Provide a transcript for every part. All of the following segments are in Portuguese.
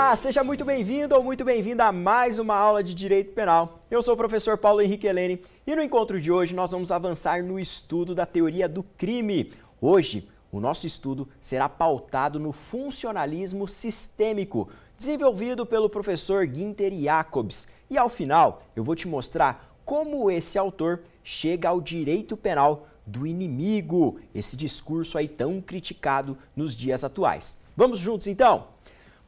Olá, seja muito bem-vindo ou muito bem-vinda a mais uma aula de Direito Penal. Eu sou o professor Paulo Henrique Helene e no encontro de hoje nós vamos avançar no estudo da teoria do crime. Hoje, o nosso estudo será pautado no funcionalismo sistêmico, desenvolvido pelo professor Günther Jacobs. E ao final, eu vou te mostrar como esse autor chega ao direito penal do inimigo, esse discurso aí tão criticado nos dias atuais. Vamos juntos então?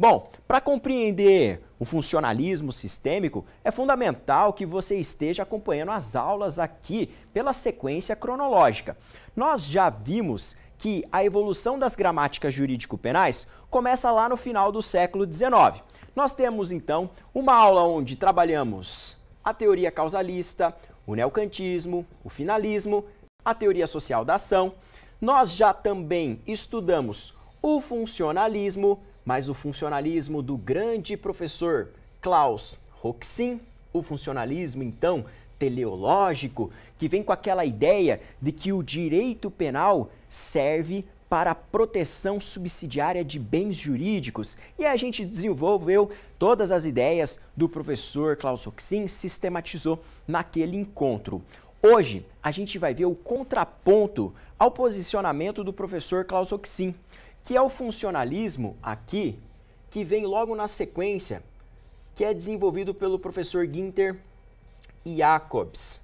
Bom, para compreender o funcionalismo sistêmico, é fundamental que você esteja acompanhando as aulas aqui pela sequência cronológica. Nós já vimos que a evolução das gramáticas jurídico-penais começa lá no final do século XIX. Nós temos, então, uma aula onde trabalhamos a teoria causalista, o neocantismo, o finalismo, a teoria social da ação. Nós já também estudamos o funcionalismo, mas o funcionalismo do grande professor Klaus Roxin, o funcionalismo, então, teleológico, que vem com aquela ideia de que o direito penal serve para a proteção subsidiária de bens jurídicos. E a gente desenvolveu todas as ideias do professor Klaus Roxin, sistematizou naquele encontro. Hoje, a gente vai ver o contraponto ao posicionamento do professor Klaus Roxin, que é o funcionalismo aqui, que vem logo na sequência, que é desenvolvido pelo professor Günther Jacobs.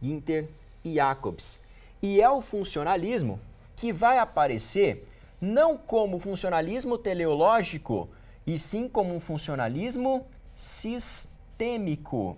Günther Jacobs. E é o funcionalismo que vai aparecer não como funcionalismo teleológico, e sim como um funcionalismo sistêmico.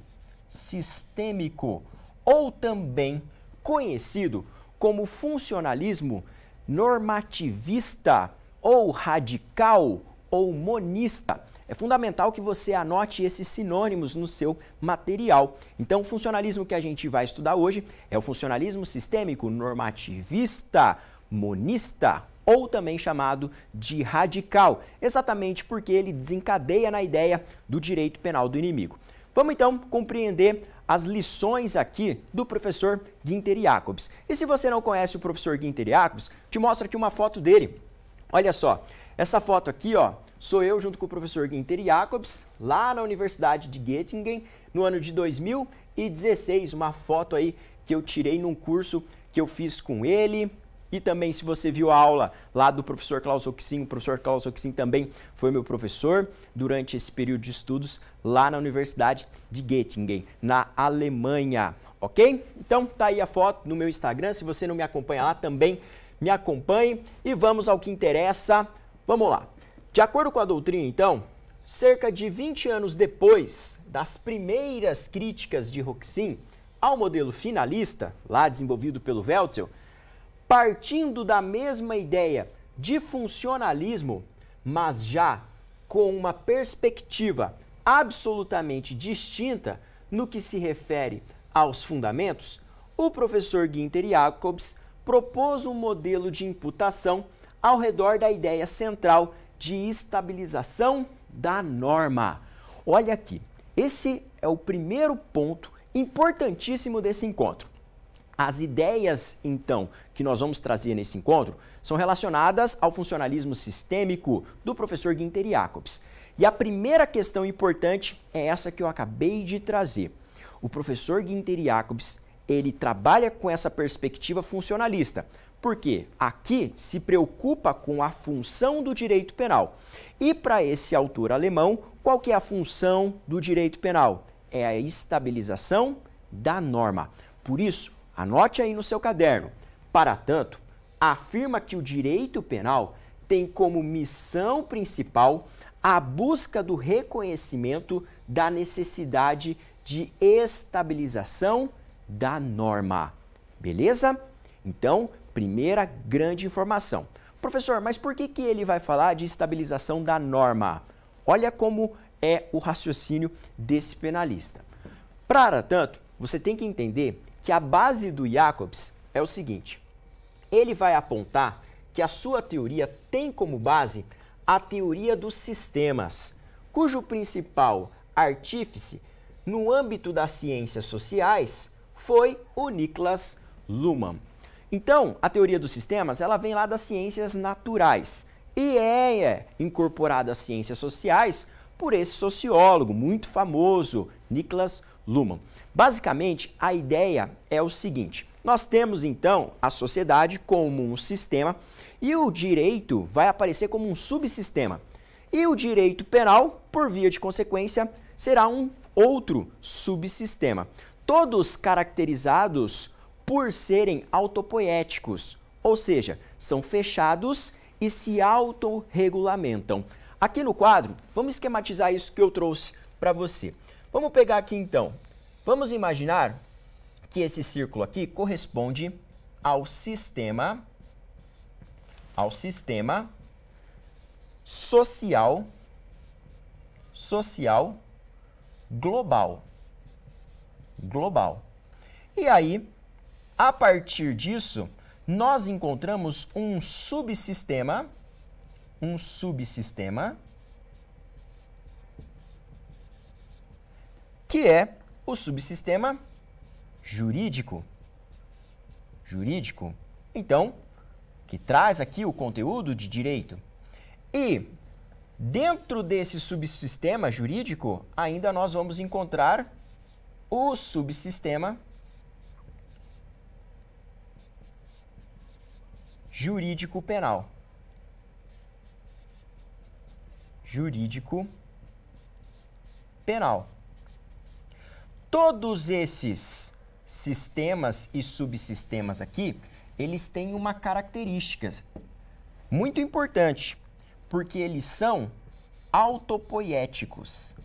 Sistêmico, ou também conhecido como funcionalismo normativista, ou radical, ou monista. É fundamental que você anote esses sinônimos no seu material. Então, o funcionalismo que a gente vai estudar hoje é o funcionalismo sistêmico normativista, monista, ou também chamado de radical, exatamente porque ele desencadeia na ideia do direito penal do inimigo. Vamos então compreender as lições aqui do professor Günther Jacobs. E se você não conhece o professor Günther Jacobs, te mostro aqui uma foto dele. Olha só, essa foto aqui, ó, sou eu junto com o professor Günther Jacobs, lá na Universidade de Göttingen, no ano de 2016, uma foto aí que eu tirei num curso que eu fiz com ele. E também, se você viu a aula lá do professor Klaus Roxin, o professor Klaus Roxin também foi meu professor durante esse período de estudos lá na Universidade de Göttingen, na Alemanha, ok? Então, tá aí a foto no meu Instagram, se você não me acompanha lá, também me acompanhe e vamos ao que interessa. Vamos lá. De acordo com a doutrina, então, cerca de 20 anos depois das primeiras críticas de Roxin ao modelo finalista, lá desenvolvido pelo Wetzel, partindo da mesma ideia de funcionalismo, mas já com uma perspectiva absolutamente distinta no que se refere aos fundamentos, o professor Günther Jacobs propôs um modelo de imputação ao redor da ideia central de estabilização da norma. Olha aqui, esse é o primeiro ponto importantíssimo desse encontro. As ideias, então, que nós vamos trazer nesse encontro são relacionadas ao funcionalismo sistêmico do professor Günther Jacobs. E a primeira questão importante é essa que eu acabei de trazer. O professor Günther Jacobs, ele trabalha com essa perspectiva funcionalista, porque aqui se preocupa com a função do direito penal. E para esse autor alemão, qual que é a função do direito penal? É a estabilização da norma. Por isso, anote aí no seu caderno. Para tanto, afirma que o direito penal tem como missão principal a busca do reconhecimento da necessidade de estabilização da norma. Beleza? Então, primeira grande informação. Professor, mas por que ele vai falar de estabilização da norma? Olha como é o raciocínio desse penalista. Para tanto, você tem que entender que a base do Jacobs é o seguinte: ele vai apontar que a sua teoria tem como base a teoria dos sistemas, cujo principal artífice no âmbito das ciências sociais foi o Niklas Luhmann. Então, a teoria dos sistemas, ela vem lá das ciências naturais. e é incorporada às ciências sociais por esse sociólogo muito famoso, Niklas Luhmann. Basicamente, a ideia é o seguinte: nós temos então a sociedade como um sistema e o direito vai aparecer como um subsistema. E o direito penal, por via de consequência, será um outro subsistema. Todos caracterizados por serem autopoéticos, ou seja, são fechados e se autorregulamentam. Aqui no quadro, vamos esquematizar isso que eu trouxe para você. Vamos pegar aqui então, vamos imaginar que esse círculo aqui corresponde ao sistema social global. E aí, a partir disso, nós encontramos um subsistema que é o subsistema jurídico. Então, que traz aqui o conteúdo de direito. E dentro desse subsistema jurídico, ainda nós vamos encontrar o subsistema jurídico penal. Todos esses sistemas e subsistemas aqui, eles têm uma característica muito importante, porque eles são autopoéticos.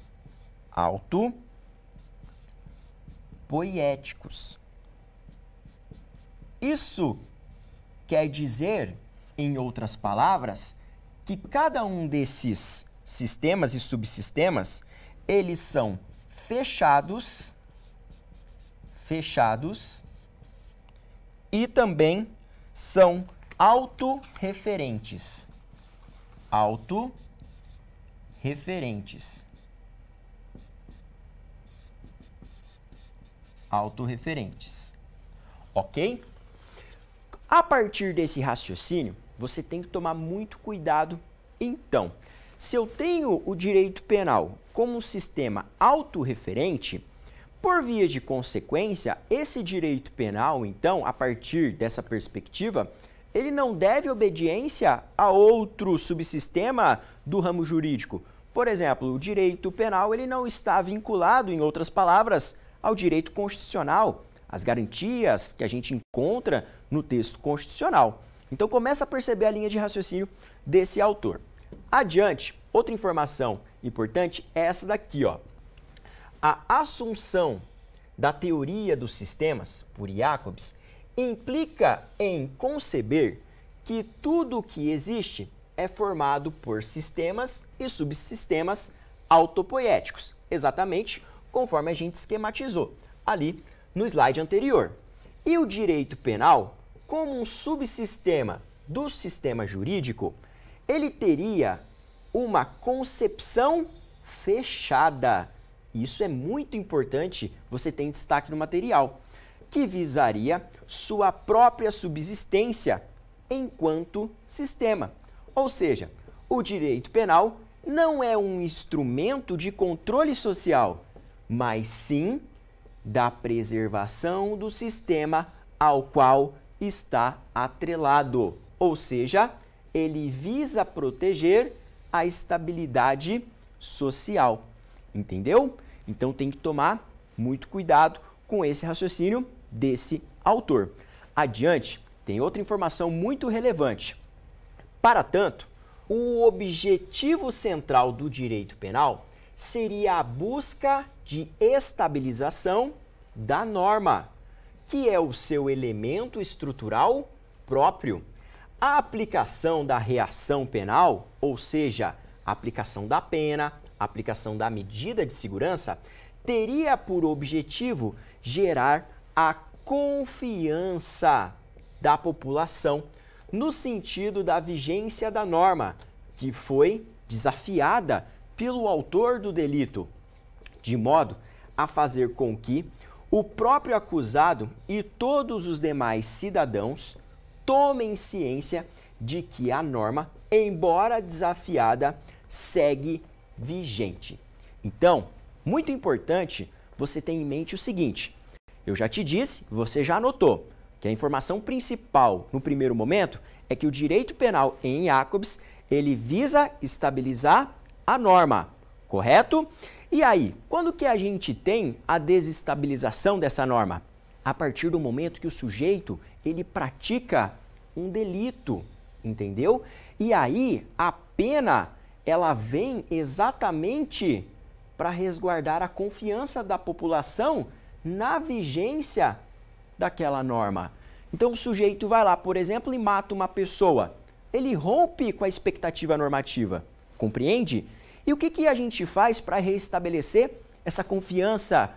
Isso quer dizer, em outras palavras, que cada um desses sistemas e subsistemas, eles são fechados e também são autorreferentes. Ok? A partir desse raciocínio, você tem que tomar muito cuidado. Então, se eu tenho o direito penal como um sistema autorreferente, por via de consequência, esse direito penal, então, a partir dessa perspectiva, ele não deve obediência a outro subsistema do ramo jurídico. Por exemplo, o direito penal ele não está vinculado, em outras palavras, ao direito constitucional, as garantias que a gente encontra no texto constitucional. Então, começa a perceber a linha de raciocínio desse autor. Adiante, outra informação importante é essa daqui, ó. A assunção da teoria dos sistemas, por Jacobs, implica em conceber que tudo o que existe é formado por sistemas e subsistemas autopoéticos, exatamente conforme a gente esquematizou ali no slide anterior. E o direito penal, como um subsistema do sistema jurídico, ele teria uma concepção fechada. Isso é muito importante, você tem destaque no material, que visaria sua própria subsistência enquanto sistema. Ou seja, o direito penal não é um instrumento de controle social, mas sim da preservação do sistema ao qual está atrelado. Ou seja, ele visa proteger a estabilidade social. Entendeu? Então tem que tomar muito cuidado com esse raciocínio desse autor. Adiante, tem outra informação muito relevante. Para tanto, o objetivo central do direito penal seria a busca de estabilização da norma, que é o seu elemento estrutural próprio. A aplicação da reação penal, ou seja, a aplicação da pena, a aplicação da medida de segurança, teria por objetivo gerar a confiança da população no sentido da vigência da norma, que foi desafiada pelo autor do delito, de modo a fazer com que o próprio acusado e todos os demais cidadãos tomem ciência de que a norma, embora desafiada, segue vigente. Então, muito importante você ter em mente o seguinte: eu já te disse, você já anotou, que a informação principal no primeiro momento é que o direito penal em Jacobs, ele visa estabilizar a norma, correto? E aí, quando que a gente tem a desestabilização dessa norma? A partir do momento que o sujeito, ele pratica um delito, entendeu? E aí, a pena, ela vem exatamente para resguardar a confiança da população na vigência daquela norma. Então, o sujeito vai lá, por exemplo, e mata uma pessoa. Ele rompe com a expectativa normativa, compreende? E o que a gente faz para restabelecer essa confiança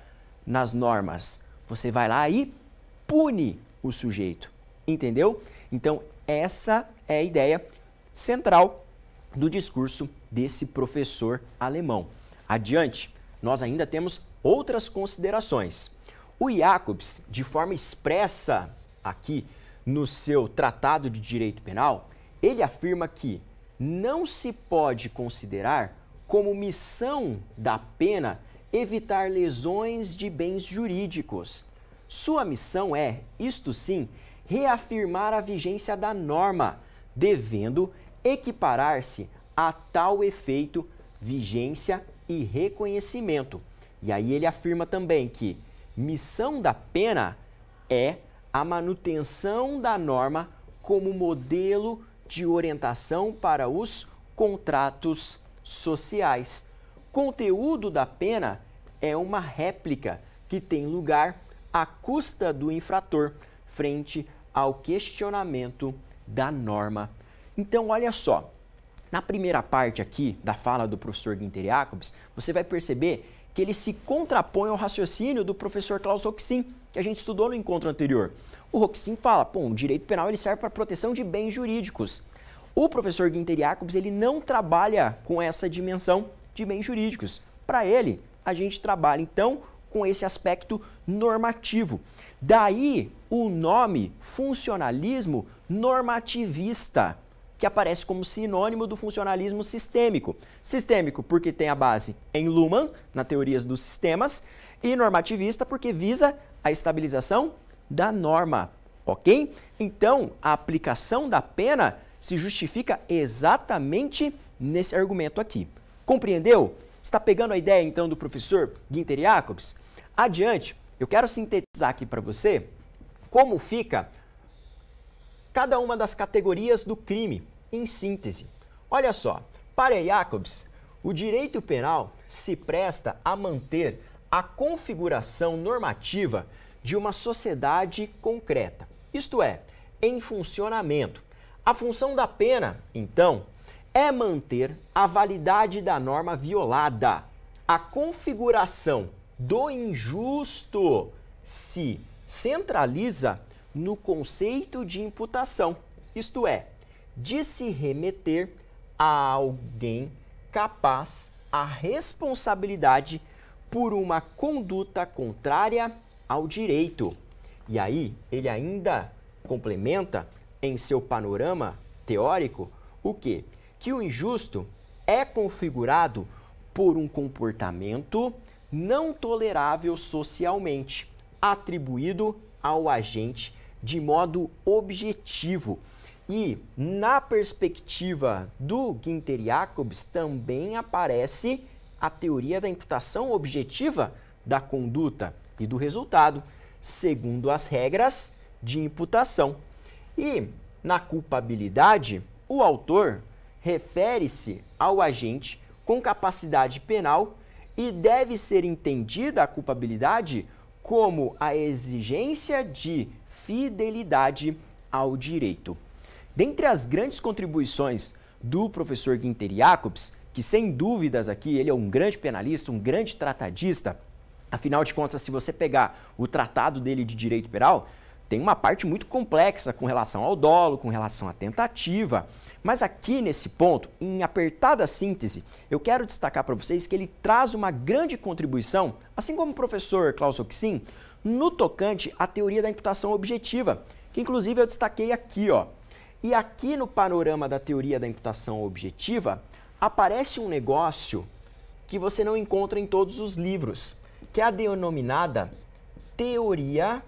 nas normas? Você vai lá e pune o sujeito, entendeu? Então, essa é a ideia central do discurso desse professor alemão. Adiante, nós ainda temos outras considerações. O Jacobs, de forma expressa aqui no seu Tratado de Direito Penal, ele afirma que não se pode considerar como missão da pena evitar lesões de bens jurídicos. Sua missão é, isto sim, reafirmar a vigência da norma, devendo equiparar-se a tal efeito vigência e reconhecimento. E aí ele afirma também que missão da pena é a manutenção da norma como modelo de orientação para os contratos sociais. Conteúdo da pena é uma réplica que tem lugar à custa do infrator frente ao questionamento da norma. Então, olha só, na primeira parte aqui da fala do professor Günther Jacobs, você vai perceber que ele se contrapõe ao raciocínio do professor Klaus Roxin, que a gente estudou no encontro anterior. O Roxin fala, o direito penal ele serve para proteção de bens jurídicos. O professor Günther Jacobs ele não trabalha com essa dimensão de bens jurídicos. Para ele, a gente trabalha então com esse aspecto normativo. Daí o nome funcionalismo normativista, que aparece como sinônimo do funcionalismo sistêmico. Sistêmico porque tem a base em Luhmann, na teoria dos sistemas, e normativista porque visa a estabilização da norma, ok? Então, a aplicação da pena se justifica exatamente nesse argumento aqui. Compreendeu? Está pegando a ideia, então, do professor Günther Jacobs? Adiante, eu quero sintetizar aqui para você como fica cada uma das categorias do crime, em síntese. Olha só, para Jacobs, o direito penal se presta a manter a configuração normativa de uma sociedade concreta, isto é, em funcionamento. A função da pena, então, é manter a validade da norma violada. A configuração do injusto se centraliza no conceito de imputação, isto é, de se remeter a alguém capaz à responsabilidade por uma conduta contrária ao direito. E aí, ele ainda complementa em seu panorama teórico o quê? Que o injusto é configurado por um comportamento não tolerável socialmente, atribuído ao agente de modo objetivo. E na perspectiva do Günther Jacobs também aparece a teoria da imputação objetiva da conduta e do resultado, segundo as regras de imputação. E na culpabilidade, o autor refere-se ao agente com capacidade penal e deve ser entendida a culpabilidade como a exigência de fidelidade ao direito. Dentre as grandes contribuições do professor Günther Jacobs, que sem dúvidas aqui ele é um grande penalista, um grande tratadista, afinal de contas, se você pegar o tratado dele de direito penal, tem uma parte muito complexa com relação ao dolo, com relação à tentativa. Mas aqui nesse ponto, em apertada síntese, eu quero destacar para vocês que ele traz uma grande contribuição, assim como o professor Klaus Roxin, no tocante à teoria da imputação objetiva, que inclusive eu destaquei aqui, ó. E aqui no panorama da teoria da imputação objetiva, aparece um negócio que você não encontra em todos os livros, que é a denominada teoria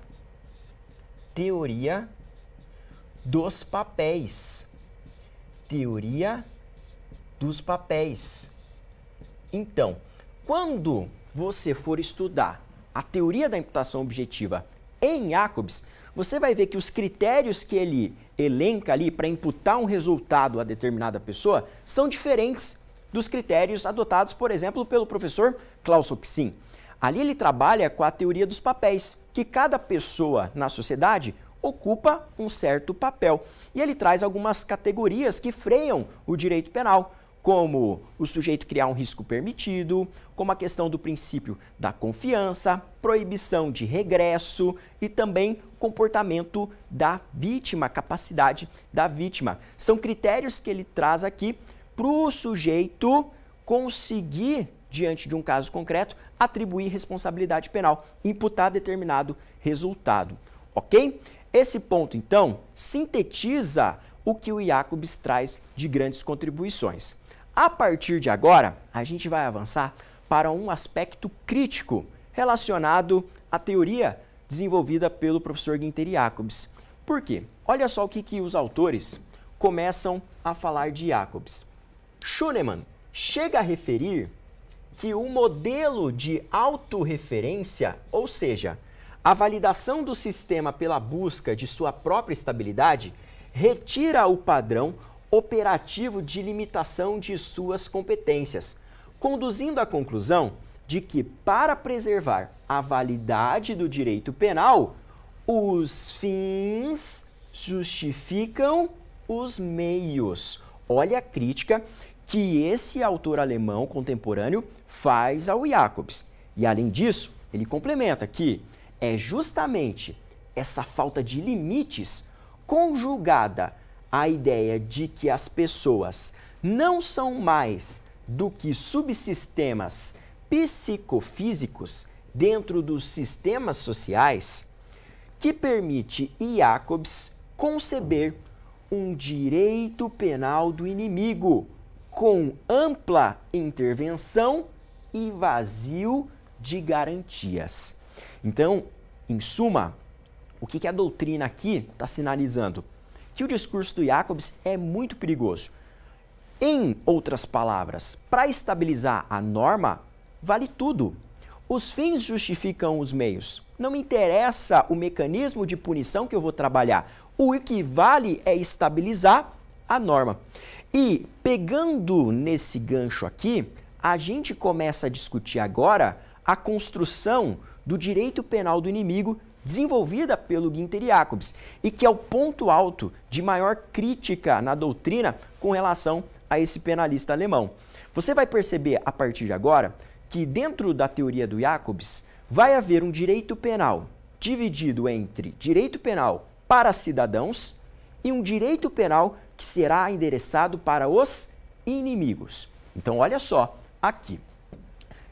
dos papéis. Teoria dos papéis. Então, quando você for estudar a teoria da imputação objetiva em Jacobs, você vai ver que os critérios que ele elenca ali para imputar um resultado a determinada pessoa são diferentes dos critérios adotados, por exemplo, pelo professor Klaus Hoxin. Ali ele trabalha com a teoria dos papéis, que cada pessoa na sociedade ocupa um certo papel. E ele traz algumas categorias que freiam o direito penal, como o sujeito criar um risco permitido, como a questão do princípio da confiança, proibição de regresso e também comportamento da vítima, capacidade da vítima. São critérios que ele traz aqui para o sujeito conseguir, diante de um caso concreto, atribuir responsabilidade penal, imputar determinado resultado. Ok? Esse ponto, então, sintetiza o que o Jacobs traz de grandes contribuições. A partir de agora, a gente vai avançar para um aspecto crítico relacionado à teoria desenvolvida pelo professor Günther Jacobs. Por quê? Olha só o que os autores começam a falar de Jacobs. Schoenemann chega a referir que o modelo de autorreferência, ou seja, a validação do sistema pela busca de sua própria estabilidade, retira o padrão operativo de limitação de suas competências, conduzindo à conclusão de que, para preservar a validade do direito penal, os fins justificam os meios. Olha a crítica que esse autor alemão contemporâneo faz ao Jacobs. E, além disso, ele complementa que é justamente essa falta de limites conjugada à ideia de que as pessoas não são mais do que subsistemas psicofísicos dentro dos sistemas sociais que permite Jacobs conceber um direito penal do inimigo com ampla intervenção e vazio de garantias. Então, em suma, o que a doutrina aqui está sinalizando? Que o discurso do Jacobs é muito perigoso. Em outras palavras, para estabilizar a norma, vale tudo. Os fins justificam os meios. Não me interessa o mecanismo de punição que eu vou trabalhar. O que vale é estabilizar a norma. E, pegando nesse gancho aqui, a gente começa a discutir agora a construção do direito penal do inimigo desenvolvida pelo Günther Jacobs e que é o ponto alto de maior crítica na doutrina com relação a esse penalista alemão. Você vai perceber a partir de agora que dentro da teoria do Jacobs vai haver um direito penal dividido entre direito penal para cidadãos e um direito penal que será endereçado para os inimigos. Então, olha só aqui.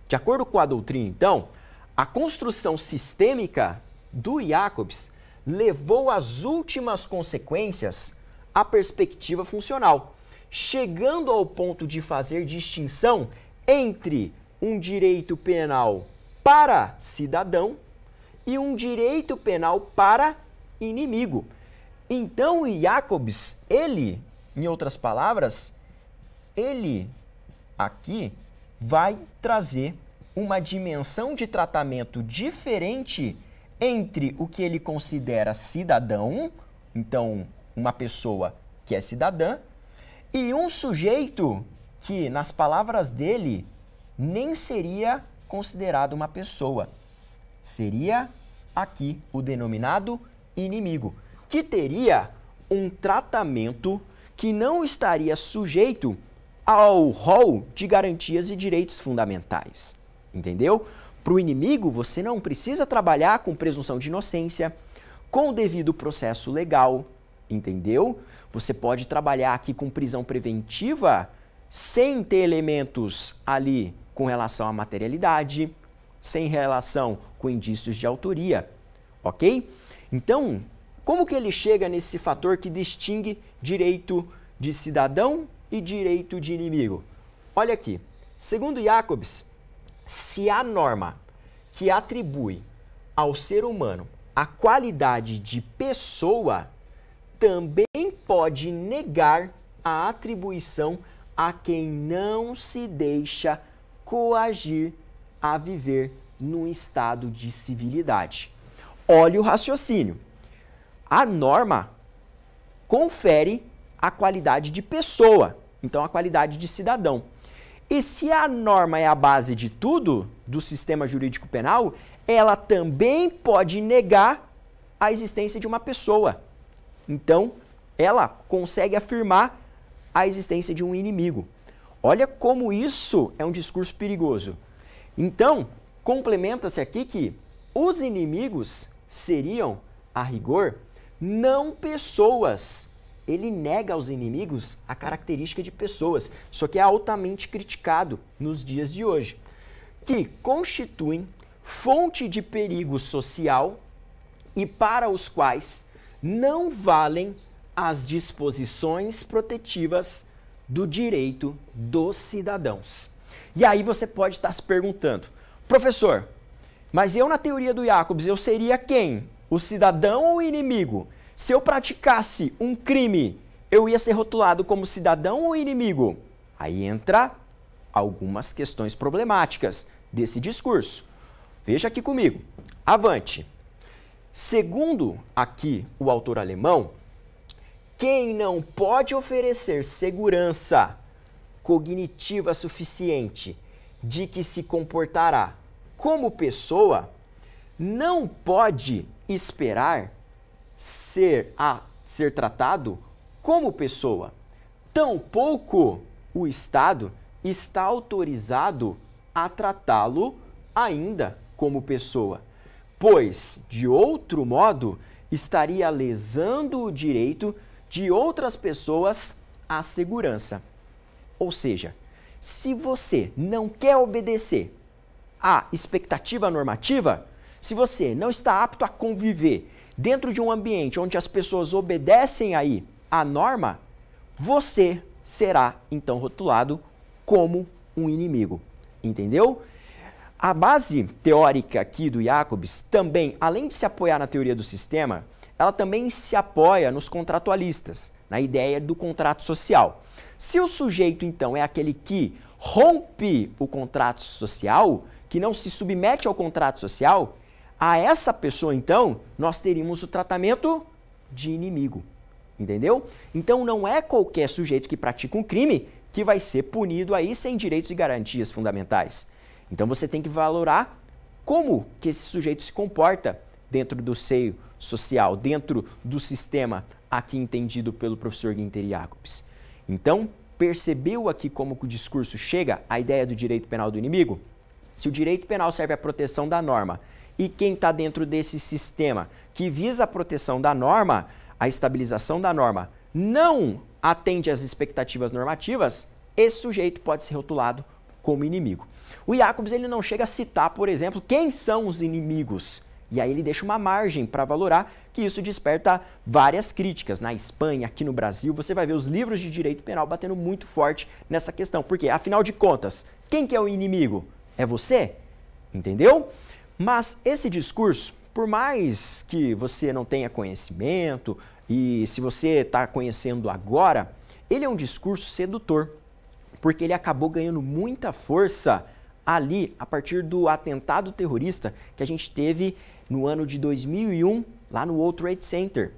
De acordo com a doutrina, então, a construção sistêmica do Jacobs levou às últimas consequências a perspectiva funcional, chegando ao ponto de fazer distinção entre um direito penal para cidadão e um direito penal para inimigo. Então, o Jacobs, ele, em outras palavras, ele aqui vai trazer uma dimensão de tratamento diferente entre o que ele considera cidadão, então uma pessoa que é cidadã, e um sujeito que, nas palavras dele, nem seria considerado uma pessoa. Seria aqui o denominado inimigo, que teria um tratamento que não estaria sujeito ao rol de garantias e direitos fundamentais. Entendeu? Para o inimigo, você não precisa trabalhar com presunção de inocência, com o devido processo legal, entendeu? Você pode trabalhar aqui com prisão preventiva sem ter elementos ali com relação à materialidade, sem relação com indícios de autoria, ok? Então, Como que ele chega nesse fator que distingue direito de cidadão e direito de inimigo? Olha aqui, segundo Jacobs, se a norma que atribui ao ser humano a qualidade de pessoa também pode negar a atribuição a quem não se deixa coagir a viver num estado de civilidade. Olha o raciocínio. A norma confere a qualidade de pessoa, então a qualidade de cidadão. E se a norma é a base de tudo do sistema jurídico penal, ela também pode negar a existência de uma pessoa. Então, ela consegue afirmar a existência de um inimigo. Olha como isso é um discurso perigoso. Então, complementa-se aqui que os inimigos seriam, a rigor, não pessoas. Ele nega aos inimigos a característica de pessoas, só que é altamente criticado nos dias de hoje, que constituem fonte de perigo social e para os quais não valem as disposições protetivas do direito dos cidadãos. E aí você pode estar se perguntando, professor, mas eu na teoria do Jacobs, eu seria quem? O cidadão ou o inimigo? Se eu praticasse um crime, eu ia ser rotulado como cidadão ou inimigo? Aí entra algumas questões problemáticas desse discurso. Veja aqui comigo. Avante. Segundo aqui o autor alemão, quem não pode oferecer segurança cognitiva suficiente de que se comportará como pessoa, não pode esperar ser tratado como pessoa. Tampouco o Estado está autorizado a tratá-lo ainda como pessoa, pois, de outro modo, estaria lesando o direito de outras pessoas à segurança. Ou seja, se você não quer obedecer à expectativa normativa, se você não está apto a conviver dentro de um ambiente onde as pessoas obedecem aí à norma, você será então rotulado como um inimigo. Entendeu? A base teórica aqui do Jacobs também, além de se apoiar na teoria do sistema, ela também se apoia nos contratualistas, na ideia do contrato social. Se o sujeito, então, é aquele que rompe o contrato social, que não se submete ao contrato social, a essa pessoa, então, nós teríamos o tratamento de inimigo. Entendeu? Então, não é qualquer sujeito que pratica um crime que vai ser punido aí sem direitos e garantias fundamentais. Então, você tem que valorar como que esse sujeito se comporta dentro do seio social, dentro do sistema aqui entendido pelo professor Günther Jacobs. Então, percebeu aqui como que o discurso chega à ideia do direito penal do inimigo? Se o direito penal serve à proteção da norma e quem está dentro desse sistema que visa a proteção da norma, a estabilização da norma, não atende às expectativas normativas, esse sujeito pode ser rotulado como inimigo. O Jacobs ele não chega a citar, por exemplo, quem são os inimigos. E aí ele deixa uma margem para valorar que isso desperta várias críticas. Na Espanha, aqui no Brasil, você vai ver os livros de direito penal batendo muito forte nessa questão. Porque, afinal de contas, quem que é o inimigo? É você? Entendeu? Mas esse discurso, por mais que você não tenha conhecimento e se você está conhecendo agora, ele é um discurso sedutor. Porque ele acabou ganhando muita força ali a partir do atentado terrorista que a gente teve no ano de 2001, lá no World Trade Center.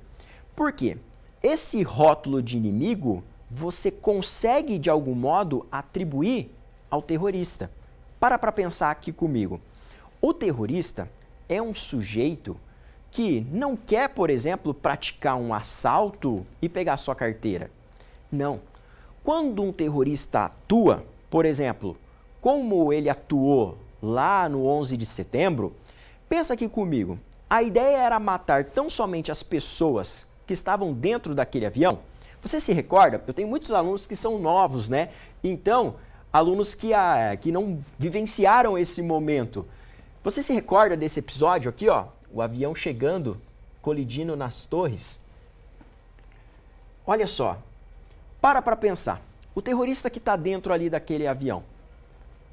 Por quê? Esse rótulo de inimigo você consegue, de algum modo, atribuir ao terrorista. Para pensar aqui comigo. O terrorista é um sujeito que não quer, por exemplo, praticar um assalto e pegar sua carteira. Não. Quando um terrorista atua, por exemplo, como ele atuou lá no 11 de setembro, pensa aqui comigo, a ideia era matar tão somente as pessoas que estavam dentro daquele avião. Você se recorda? Eu tenho muitos alunos que são novos, né? Então, alunos que não vivenciaram esse momento. Você se recorda desse episódio aqui, ó? O avião chegando colidindo nas torres. Olha só, para pensar. O terrorista que está dentro ali daquele avião,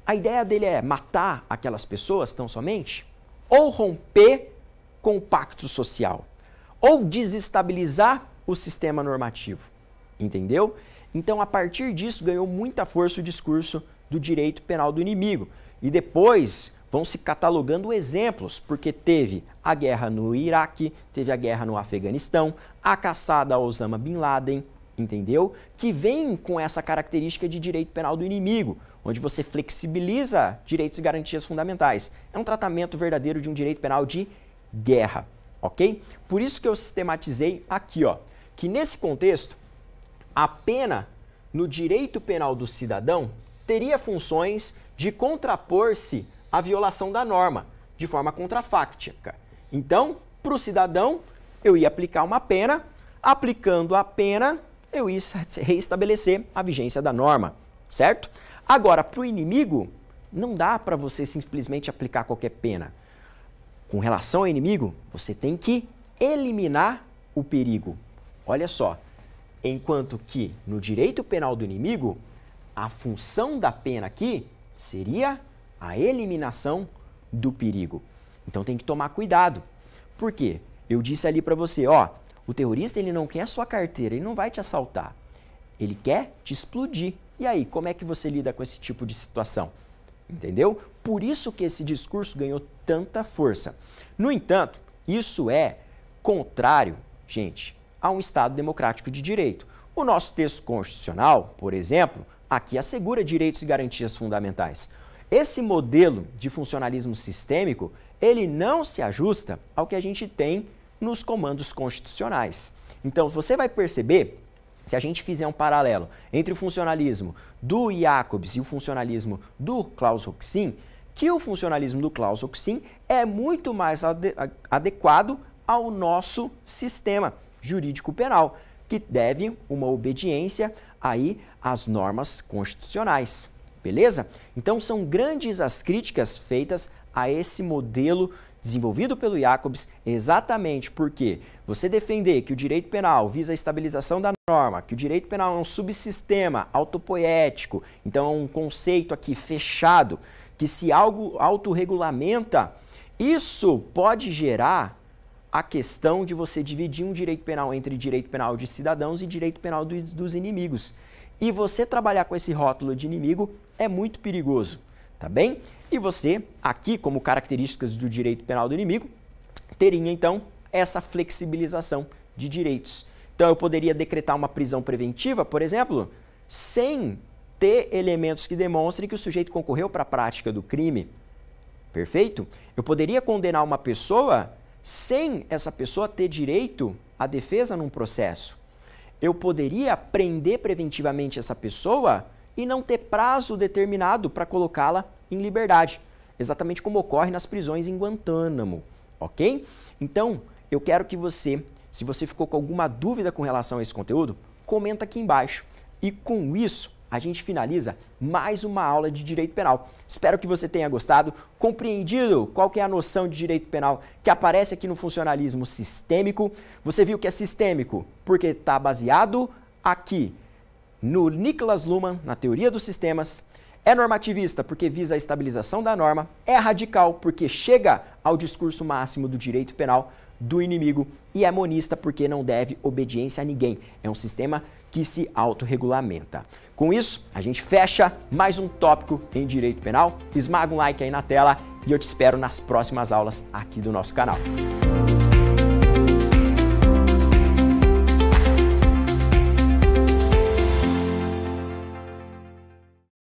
a ideia dele é matar aquelas pessoas tão somente? Ou romper com o pacto social? Ou desestabilizar o sistema normativo? Entendeu? Então, a partir disso, ganhou muita força o discurso do direito penal do inimigo. E depois vão se catalogando exemplos, porque teve a guerra no Iraque, teve a guerra no Afeganistão, a caçada a Osama Bin Laden, entendeu? Que vem com essa característica de direito penal do inimigo, onde você flexibiliza direitos e garantias fundamentais. É um tratamento verdadeiro de um direito penal de guerra, ok? Por isso que eu sistematizei aqui, ó, que nesse contexto, a pena no direito penal do cidadão teria funções de contrapor-se à violação da norma, de forma contrafáctica. Então, para o cidadão, eu ia aplicar uma pena, aplicando a pena, eu ia reestabelecer a vigência da norma, certo? Agora, para o inimigo, não dá para você simplesmente aplicar qualquer pena. Com relação ao inimigo, você tem que eliminar o perigo. Olha só, enquanto que no direito penal do inimigo, a função da pena aqui seria a eliminação do perigo. Então tem que tomar cuidado. Por quê? Eu disse ali para você, ó, o terrorista ele não quer a sua carteira, ele não vai te assaltar. Ele quer te explodir. E aí, como é que você lida com esse tipo de situação? Entendeu? Por isso que esse discurso ganhou tanta força. No entanto, isso é contrário, gente, a um Estado democrático de direito. O nosso texto constitucional, por exemplo, aqui assegura direitos e garantias fundamentais. Esse modelo de funcionalismo sistêmico, ele não se ajusta ao que a gente tem nos comandos constitucionais. Então, você vai perceber, se a gente fizer um paralelo entre o funcionalismo do Jacobs e o funcionalismo do Claus-Roxin, que o funcionalismo do Claus-Roxin é muito mais adequado ao nosso sistema jurídico penal, que deve uma obediência aí às normas constitucionais. Beleza? Então são grandes as críticas feitas a esse modelo desenvolvido pelo Jacobs, exatamente porque você defender que o direito penal visa a estabilização da norma, que o direito penal é um subsistema autopoético, então é um conceito aqui fechado, que se algo autorregulamenta, isso pode gerar a questão de você dividir um direito penal entre direito penal de cidadãos e direito penal dos inimigos. E você trabalhar com esse rótulo de inimigo é muito perigoso, tá bem? E você, aqui, como características do direito penal do inimigo, teria, então, essa flexibilização de direitos. Então, eu poderia decretar uma prisão preventiva, por exemplo, sem ter elementos que demonstrem que o sujeito concorreu para a prática do crime. Perfeito? Eu poderia condenar uma pessoa sem essa pessoa ter direito à defesa num processo. Eu poderia prender preventivamente essa pessoa e não ter prazo determinado para colocá-la em liberdade, exatamente como ocorre nas prisões em Guantánamo, ok? Então, eu quero que você, se você ficou com alguma dúvida com relação a esse conteúdo, comenta aqui embaixo. E com isso, a gente finaliza mais uma aula de direito penal. Espero que você tenha gostado, compreendido qual que é a noção de direito penal que aparece aqui no funcionalismo sistêmico. Você viu que é sistêmico porque está baseado aqui no Niklas Luhmann, na teoria dos sistemas. É normativista porque visa a estabilização da norma. É radical porque chega ao discurso máximo do direito penal do inimigo. E é monista porque não deve obediência a ninguém. É um sistema que se autorregulamenta. Com isso, a gente fecha mais um tópico em direito penal. Esmaga um like aí na tela e eu te espero nas próximas aulas aqui do nosso canal.